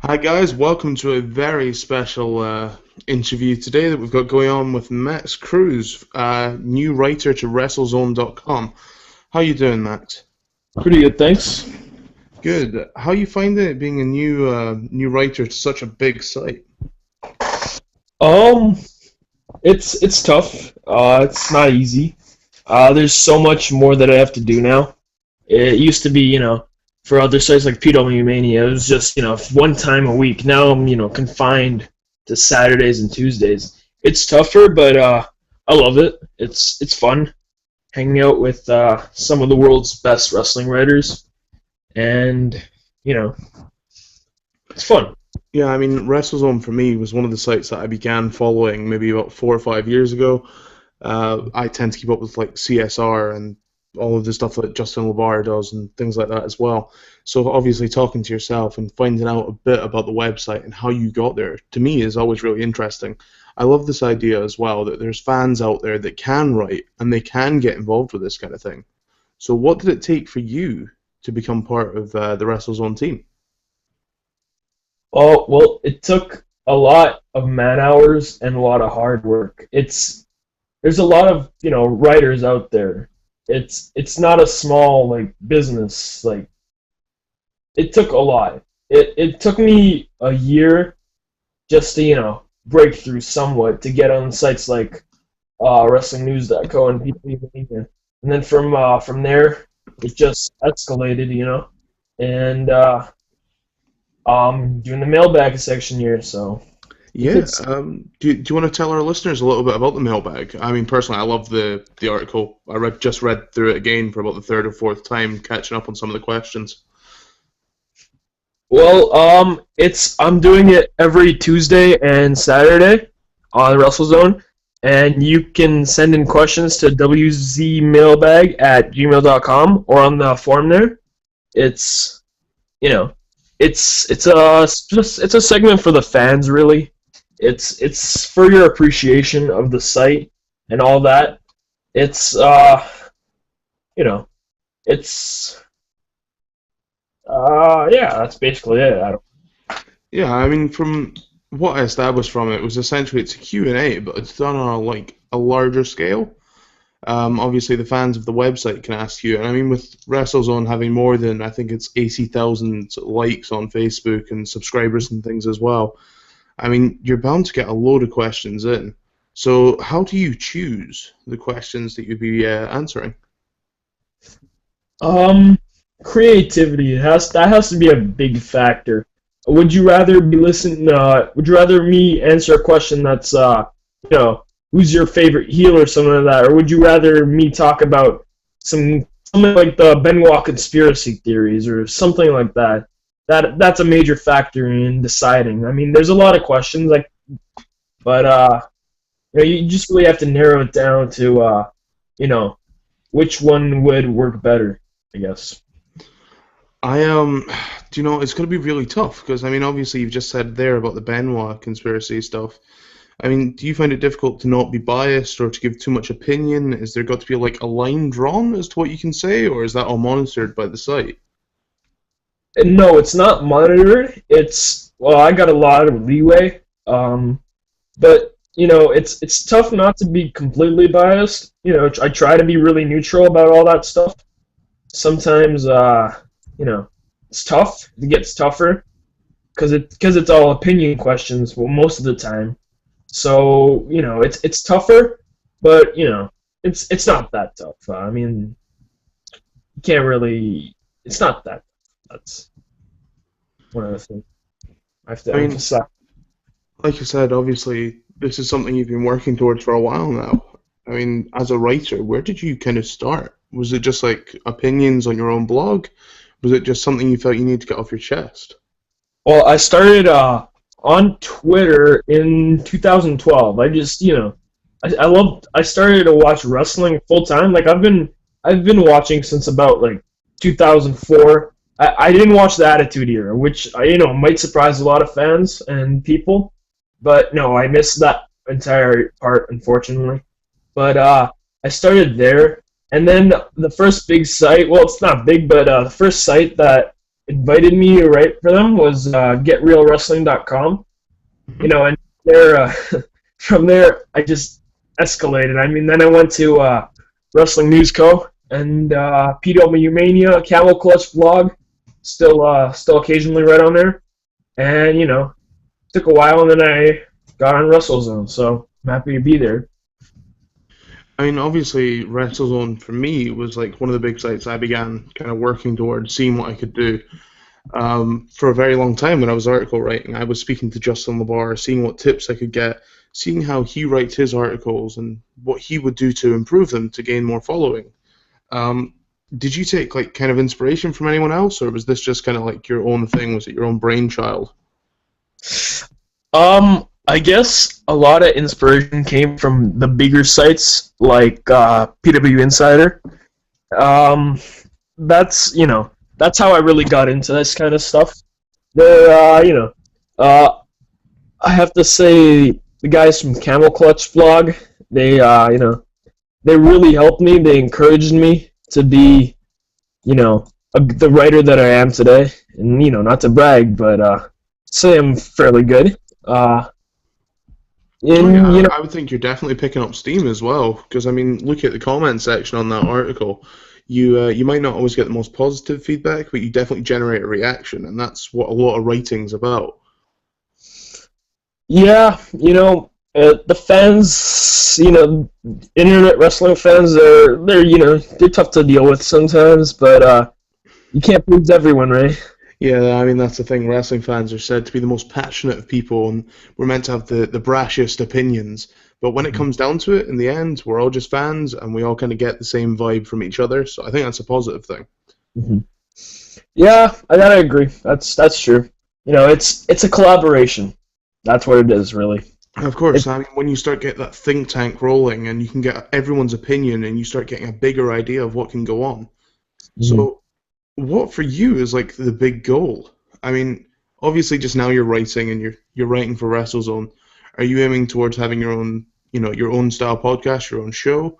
Hi guys, welcome to a very special interview today that we've got going on with Max Cruz, new writer to WrestleZone.com. How you doing, Max? Pretty good, thanks. Good. How you finding it being a new writer to such a big site? Um, it's tough. It's not easy. There's so much more that I have to do now. It used to be, for other sites like PW Mania, it was just, one time a week. Now I'm, confined to Saturdays and Tuesdays. It's tougher, but I love it. It's fun hanging out with some of the world's best wrestling writers, and you know, it's fun. Yeah, I mean, WrestleZone for me was one of the sites that I began following maybe about 4 or 5 years ago. I tend to keep up with like CSR and all of the stuff that Justin LeBar does and things like that as well. So obviously talking to yourself and finding out a bit about the website and how you got there to me is always really interesting. I love this idea as well that there's fans out there that can write and they can get involved with this kind of thing. So what did it take for you to become part of the WrestleZone team? Oh, well, it took a lot of man hours and a lot of hard work. There's a lot of, writers out there. It's not a small like business. Like it took a lot. It took me a year just to, break through somewhat to get on sites like WrestlingNews.co and people and then from there it just escalated, and doing the mailbag section here, so Yeah, it's do you want to tell our listeners a little bit about the mailbag? I mean, personally, I love the article. Just read through it again for about the third or fourth time, catching up on some of the questions. well, it's I'm doing it every Tuesday and Saturday on WrestleZone, and you can send in questions to wzmailbag@gmail.com or on the form there. It's you know, it's a segment for the fans really. It's for your appreciation of the site and all that. It's you know, it's yeah, that's basically it. I don't, Yeah, I mean, from what I established from it was essentially it's a Q and A, but it's done on a larger scale. Obviously, the fans of the website can ask you, and I mean, with WrestleZone having more than I think it's 80,000 likes on Facebook and subscribers and things as well. I mean, you're bound to get a load of questions in. So, how do you choose the questions that you'd be answering? um creativity that has to be a big factor. Would you rather me answer a question that's who's your favorite heel or something like that, or would you rather me talk about something like the Benoit conspiracy theories or something like that? That's a major factor in deciding. I mean, there's a lot of questions like, but you just really have to narrow it down to you know, which one would work better, I guess. I do you know it's going to be really tough because I mean, obviously, you've just said there about the Benoit conspiracy stuff. I mean, do you find it difficult to not be biased or to give too much opinion? Is there got to be like a line drawn as to what you can say, or is that all monitored by the site? And no, it's not monitored. I got a lot of leeway, but it's tough not to be completely biased. I try to be really neutral about all that stuff. Sometimes, you know, it's tough. It gets tougher because it's all opinion questions. Well, most of the time, so it's tougher, but it's not that tough. I mean, you can't really. It's not that. That's one of the things I have to I mean, emphasize. like you said, obviously, this is something you've been working towards for a while now. I mean, as a writer, where did you kind of start? Was it just like opinions on your own blog? Was it just something you felt you need to get off your chest? Well, I started on Twitter in 2012. I started to watch wrestling full time. Like I've been watching since about like 2004. I didn't watch the Attitude Era, which might surprise a lot of fans and people, but no, I missed that entire part, unfortunately. But I started there, and then the first big site. Well, it's not big, but the first site that invited me to write for them was GetRealWrestling.com. You know, and from there I just escalated. I mean, then I went to Wrestling News Co. and PW Mania, Camel Clutch blog, still occasionally write on there, and you know, took a while, and then I got on WrestleZone, so I'm happy to be there. I mean, obviously, WrestleZone for me was like one of the big sites I began kind of working towards, seeing what I could do. For a very long time when I was article writing, I was speaking to Justin LaBar, seeing what tips I could get, seeing how he writes his articles and what he would do to improve them to gain more following. Did you take like kind of inspiration from anyone else, or was this just kind of like your own thing? Was it your own brainchild? I guess a lot of inspiration came from the bigger sites like PW Insider. That's that's how I really got into this kind of stuff. There, I have to say the guys from Camel Clutch blog, they really helped me. They encouraged me to be, the writer that I am today. And not to brag, but say I'm fairly good. I would think you're definitely picking up steam as well, because I mean, look at the comment section on that article. You might not always get the most positive feedback, but you definitely generate a reaction, and that's what a lot of writing's about. Yeah, the fans, internet wrestling fans, they're tough to deal with sometimes, but you can't please everyone, right? Yeah, I mean, that's the thing. Wrestling fans are said to be the most passionate of people, and we're meant to have the brashest opinions. But when it comes down to it, in the end, we're all just fans, and we all kind of get the same vibe from each other. So I think that's a positive thing. Mm-hmm. Yeah, I gotta agree. That's true. It's a collaboration. That's what it is, really. Of course, I mean, when you start getting that think tank rolling, and you can get everyone's opinion, and you start getting a bigger idea of what can go on. Mm-hmm. So, what for you is like the big goal? I mean, obviously, just now you're writing, and you're writing for WrestleZone. Are you aiming towards having your own, your own style podcast, your own show?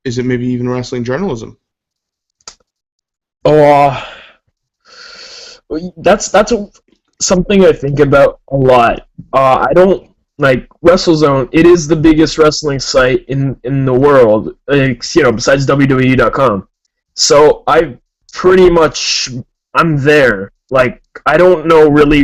Is it maybe even wrestling journalism? Oh, that's something I think about a lot. I don't like WrestleZone. It is the biggest wrestling site in the world, besides WWE.com. So I'm there. Like, I don't know really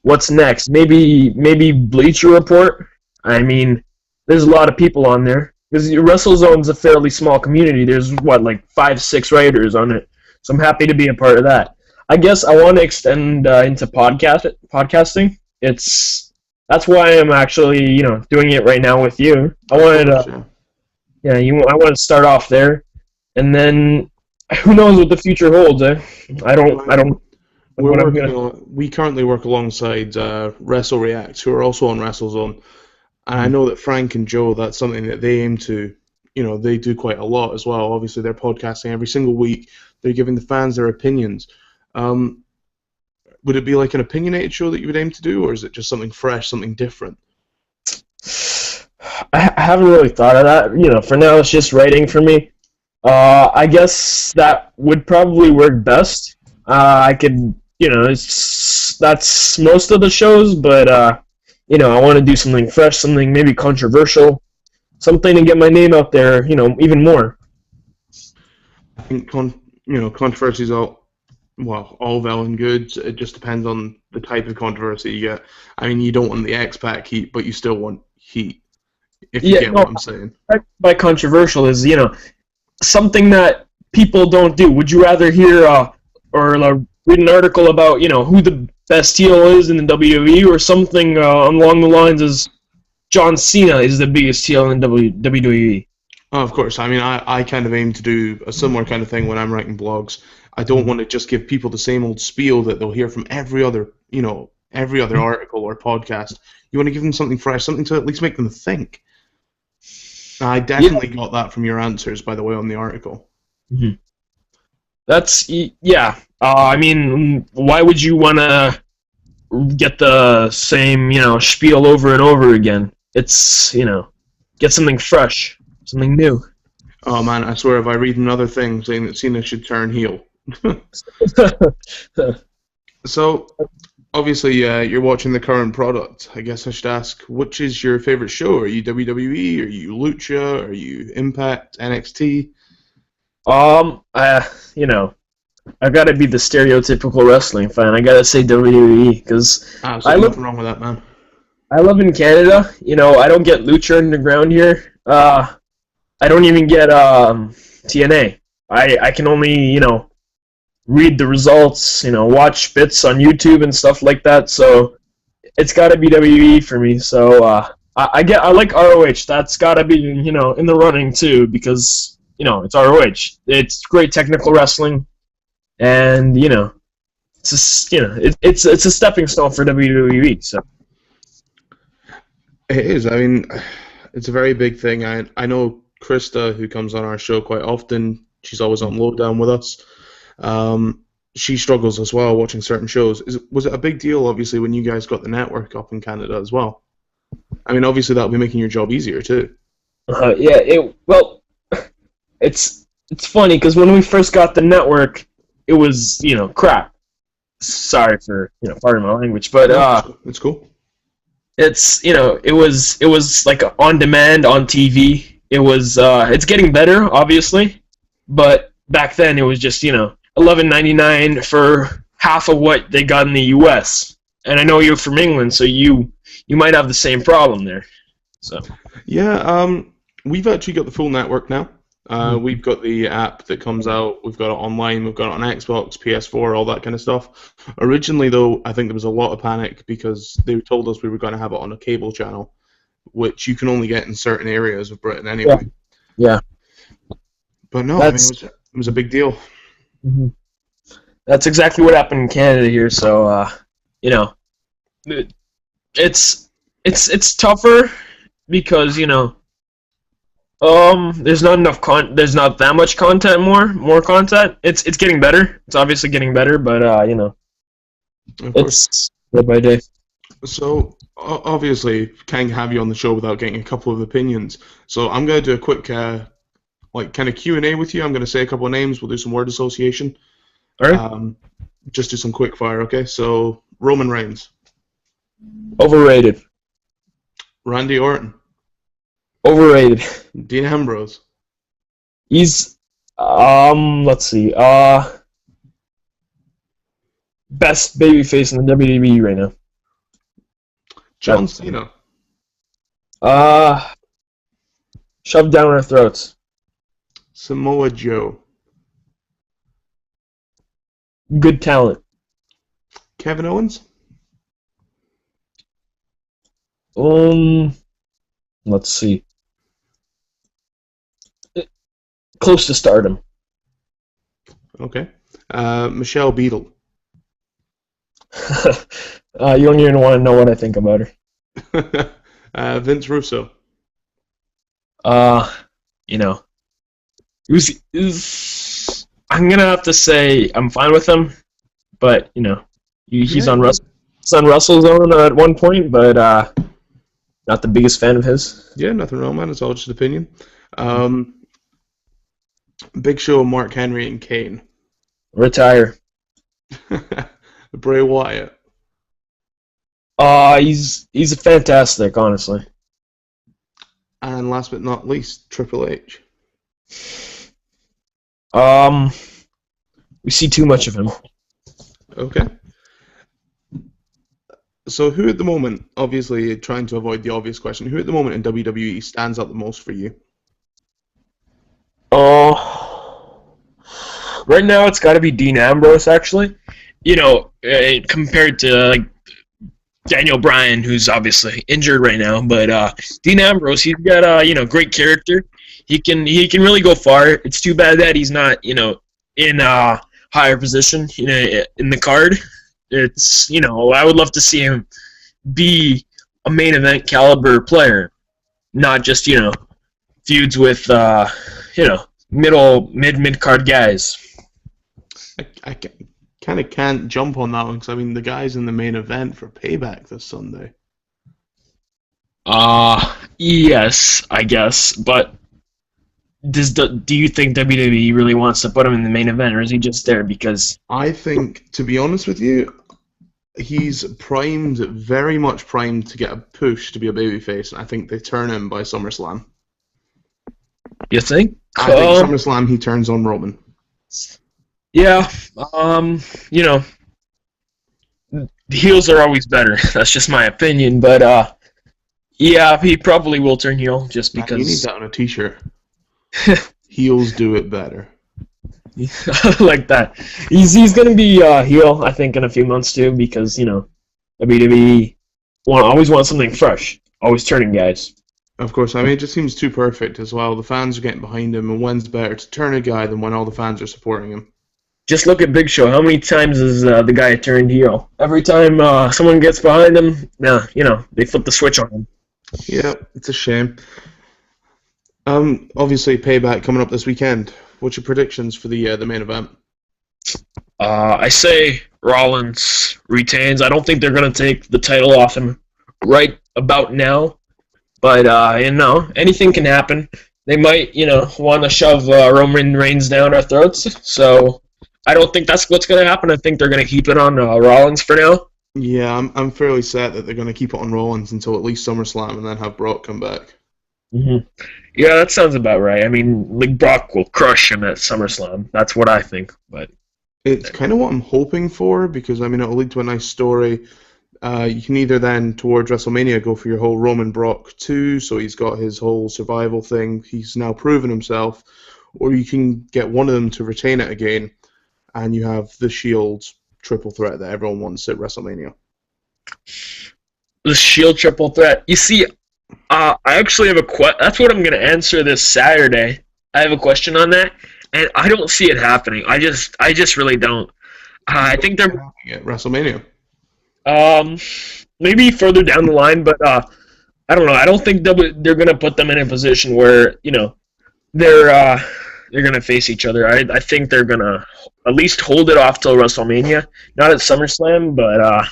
what's next. Maybe Bleacher Report. I mean, there's a lot of people on there. Because WrestleZone's a fairly small community. There's, 5-6 writers on it. So I'm happy to be a part of that. I guess I want to extend into podcasting. That's why I'm actually, doing it right now with you. I wanted to, I want to start off there, and then who knows what the future holds? We currently work alongside Wrestle React, who are also on WrestleZone, and I know that Frank and Joe, that's something that they aim to. They do quite a lot as well. Obviously, they're podcasting every single week. They're giving the fans their opinions. Would it be like an opinionated show that you would aim to do, or is it just something fresh, something different? I haven't really thought of that. For now, it's just writing for me. I guess that would probably work best. I could, that's most of the shows, but, I want to do something fresh, something maybe controversial, something to get my name out there, even more. I think, controversy is all well and good. It just depends on the type of controversy you get. I mean, you don't want the X-Pac heat, but you still want heat, if you get what I'm saying. By controversial is, something that people don't do. Would you rather hear or read an article about, who the best heel is in the WWE, or something along the lines as John Cena is the biggest heel in WWE? Oh, of course. I mean, I kind of aim to do a similar kind of thing when I'm writing blogs. I don't want to just give people the same old spiel that they'll hear from every other article or podcast. You want to give them something fresh, something to at least make them think. I definitely got that from your answers, by the way, on the article. Mm-hmm. I mean, why would you want to get the same, spiel over and over again? It's, get something fresh, something new. Oh, man, I swear, if I read another thing saying that Cena should turn heel, So, obviously, you're watching the current product. I guess I should ask, which is your favorite show? Are you WWE? Are you Lucha? Are you Impact? NXT? you know, I gotta be the stereotypical wrestling fan. I gotta say WWE because I Absolutely live nothing wrong with that, man. I live in Canada. I don't get Lucha Underground here. I don't even get TNA. I can only read the results. Watch bits on YouTube and stuff like that. So it's gotta be WWE for me. So I like ROH. That's gotta be in the running too because it's ROH. It's great technical wrestling, and it's it's a stepping stone for WWE. So It is. I mean, it's a very big thing. I know Krista, who comes on our show quite often. She's always on Lowdown with us. Um, she struggles as well watching certain shows. Was it a big deal, obviously, when you guys got the network up in Canada as well? I mean, obviously that'll be making your job easier too. yeah, it's funny because when we first got the network, it was crap. Sorry for pardon my language, but No, it's cool. it was like on demand on TV. It's getting better, obviously, but back then it was just 11.99 for half of what they got in the U.S. And I know you're from England, so you might have the same problem there. So Yeah, we've actually got the full network now. We've got the app that comes out. We've got it online. We've got it on Xbox, PS4, all that kind of stuff. Originally, though, I think there was a lot of panic because they told us we were going to have it on a cable channel, which you can only get in certain areas of Britain yeah, anyway. yeah, But no, I mean, that's it was a big deal. mhm. That's exactly what happened in Canada here. So you know, it- it's tougher because there's not that much content, more content. It's getting better. It's obviously getting better, but Of course. it's day by day. So obviously, can't have you on the show without getting a couple of opinions. So I'm going to do a quick like kind of Q&A with you. I'm going to say a couple of names. We'll do some word association. All right. Um, just do some quick fire, okay? So Roman Reigns, Overrated. Randy Orton, Overrated. Dean Ambrose, He's let's see. Best babyface in the WWE right now. John That's Cena, uh shoved down our throats. Samoa Joe, Good talent. Kevin Owens, Um, let's see. Close to stardom. okay, Michelle Beadle, You don't even want to know what I think about her. Vince Russo, Uh, you know, I'm gonna have to say I'm fine with him, but he's yeah, on Russell's Zone at one point, but not the biggest fan of his. yeah, nothing wrong, man. It's all just opinion. Um, Big Show, Mark Henry, and Kane, Retire. Bray Wyatt, He's a fantastic, honestly. and last but not least, Triple H. Um, we see too much of him. Okay. So who at the moment, obviously trying to avoid the obvious question, who at the moment in WWE stands out the most for you? Oh, right now it's got to be Dean Ambrose, actually. Compared to like Daniel Bryan, who's obviously injured right now, but Dean Ambrose, he's got great character. He can really go far. It's too bad that he's not in a higher position in the card. It's I would love to see him be a main event caliber player, not just feuds with mid card guys. I kind of can't jump on that one because I mean the guy's in the main event for Payback this Sunday. Yes, I guess, but do you think WWE really wants to put him in the main event, or is he just there because? I think, to be honest with you, he's primed, very much primed to get a push to be a babyface, and I think they turn him by SummerSlam. You think? I think SummerSlam he turns on Roman. Yeah. You know, the heels are always better. That's just my opinion, but yeah, he probably will turn heel just because. You need that on a T-shirt. Heels do it better. Like that. He's gonna be heel, I think, in a few months too, because WWE always want something fresh, always turning guys. Of course, I mean, it just seems too perfect as well. The fans are getting behind him, and when's better to turn a guy than when all the fans are supporting him? Just look at Big Show. How many times has the guy turned heel? Every time someone gets behind him, they flip the switch on him. Yeah, it's a shame. Obviously, Payback coming up this weekend. What's your predictions for the main event? I say Rollins retains. I don't think they're going to take the title off him right about now. But, anything can happen. They might, want to shove Roman Reigns down our throats. So I don't think that's what's going to happen. I think they're going to keep it on Rollins for now. Yeah, I'm fairly set that they're going to keep it on Rollins until at least SummerSlam and then have Brock come back. Mm-hmm. Yeah, that sounds about right. I mean, Brock will crush him at SummerSlam. That's what I think. But it's kind of what I'm hoping for because, it'll lead to a nice story. You can either then, towards WrestleMania, go for your whole Roman Brock 2, so he's got his whole survival thing. He's now proven himself. Or you can get one of them to retain it again, and you have the Shield triple threat that everyone wants at WrestleMania. The Shield triple threat. You see, I actually have a question. That's what I'm going to answer this Saturday. I have a question on that, and I don't see it happening. I just really don't. I think they're at WrestleMania. Maybe further down the line, but I don't know. I don't think they're going to put them in a position where they're going to face each other. I think they're going to at least hold it off till WrestleMania. Not at SummerSlam, but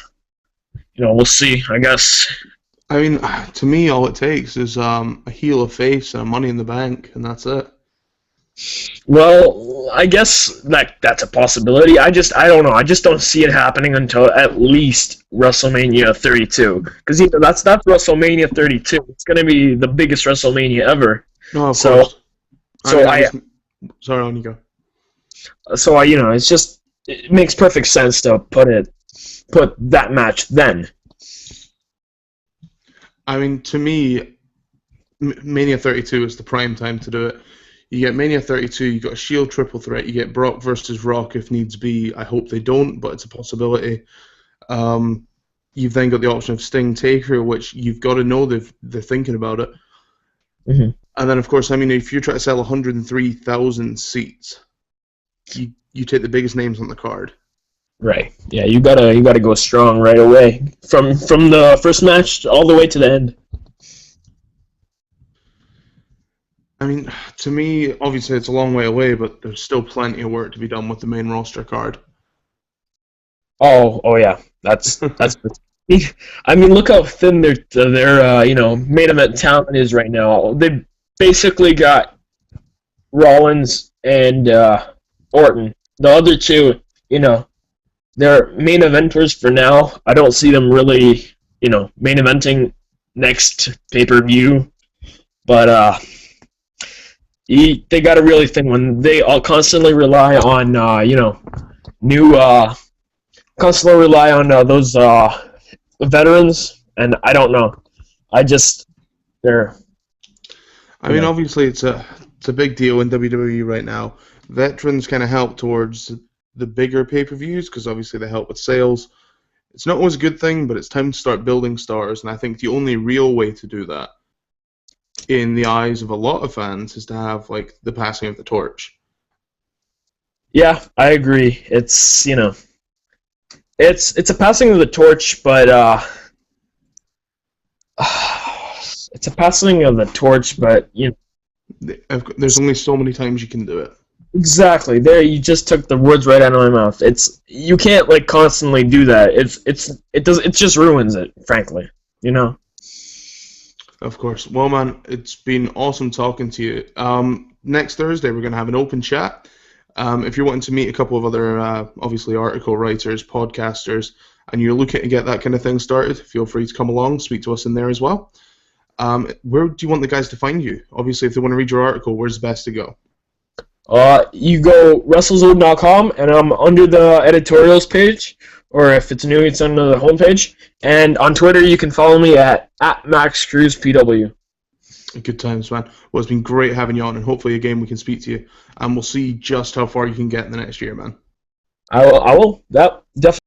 we'll see. I guess. To me, all it takes is a heel, a face, and a Money in the Bank, and that's it. Well, I guess that's a possibility. I don't know. I just don't see it happening until at least WrestleMania 32. Because that's WrestleMania 32. It's going to be the biggest WrestleMania ever. No, of course. Sorry, on you go. So it makes perfect sense to put that match then. To me, Mania 32 is the prime time to do it. You get Mania 32, you got a Shield triple threat, you get Brock versus Rock if needs be. I hope they don't, but it's a possibility. You've then got the option of Sting Taker, which you've got to know they're thinking about it. Mm-hmm. And then, of course, if you're trying to sell 103,000 seats, you take the biggest names on the card. Right. Yeah, you gotta go strong right away from the first match all the way to the end. To me, obviously it's a long way away, but there's still plenty of work to be done with the main roster card. Oh yeah, that's. Look how thin their main event talent is right now. They basically got Rollins and Orton. The other two, they're main eventers for now. I don't see them really, main eventing next pay-per-view, but they got a really thin one. They all constantly rely on constantly rely on those veterans, and I don't know. Obviously it's a big deal in WWE right now. Veterans kind of help towards the bigger pay-per-views because obviously they help with sales. It's not always a good thing, but it's time to start building stars, and I think the only real way to do that in the eyes of a lot of fans is to have the passing of the torch. Yeah, I agree. It's it's a passing of the torch, but it's a passing of the torch, but there's only so many times you can do it. Exactly. There, you just took the words right out of my mouth. You can't constantly do that. It just ruins it, frankly. Of course. Well, man, it's been awesome talking to you. next Thursday we're going to have an open chat. If you're wanting to meet a couple of other, obviously, article writers, podcasters, and you're looking to get that kind of thing started, feel free to come along, speak to us in there as well. Where do you want the guys to find you? Obviously, if they want to read your article, where's the best to go? You go WrestleZone.com, and I'm under the editorials page, or if it's new, it's under the homepage. And on Twitter, you can follow me at MaxCruzPW. Good times, man. Well, it's been great having you on, and hopefully again we can speak to you, and we'll see just how far you can get in the next year, man. I will. That definitely.